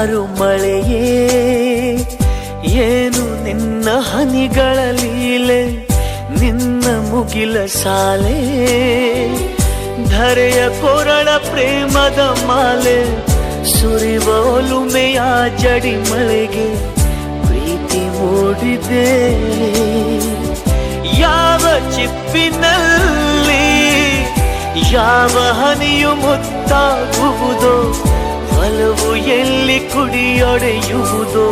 ಮುಂಗಾರು ಮಳೆಯೇ ಏನು ನಿನ್ನ ಹನಿಗಳ ಲೀಲೆ, ನಿನ್ನ ಮುಗಿಲ ಸಾಲೆ ಧರೆಯ ಕೊರಳ ಪ್ರೇಮದ ಮಾಲೆ, ಸುರಿವ ಒಲುಮೆಯ ಜಡಿ ಮಳೆಗೆ ಪ್ರೀತಿ ಮೂಡಿದೆ. ಯಾವ ಚಿಪ್ಪಿನಲ್ಲಿ ಯಾವ ಹನಿಯು ಮುತ್ತಾಗುವುದೋ, ಒಲವು ಎಲ್ಲಿ ಕುಡಿಯೊಡೆಯುವುದೋ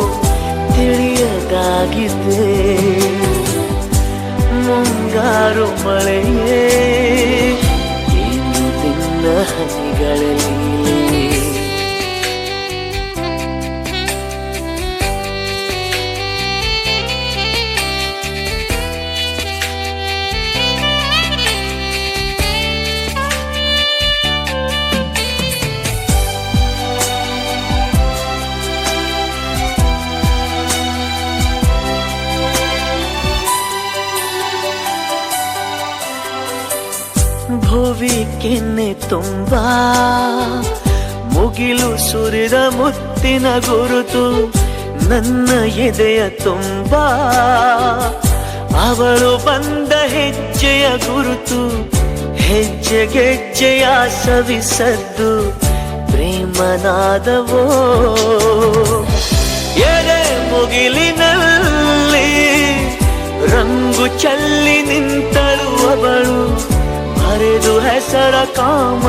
ತಿಳಿಯದಾಗಿದೆ. ಮುಂಗಾರು ಮಳೆಯೇ ಏನು ನಿನ್ನ ಹನಿಗಳಲ್ಲಿ. ಭುವಿ ಕೆನ್ನೆ ತುಂಬಾ ಮುಗಿಲು ಸುರಿದ ಮುತ್ತಿನ ಗುರುತು, ನನ್ನ ಎದೆಯ ತುಂಬಾ ಅವಳು ಬಂದ ಹೆಜ್ಜೆಯ ಗುರುತು. ಹೆಜ್ಜೆಗೆಜ್ಜೆಯ ಸವಿಸದ್ದು ಪ್ರೇಮನಾದವೋ, ಎದೆ ಮುಗಿಲಿನಲ್ಲಿ ರಂಗು ಚಲ್ಲಿ ನಿಂತಳು ಅವಳು, ಹರಿದು ಹೆಸರ ಕಾಮ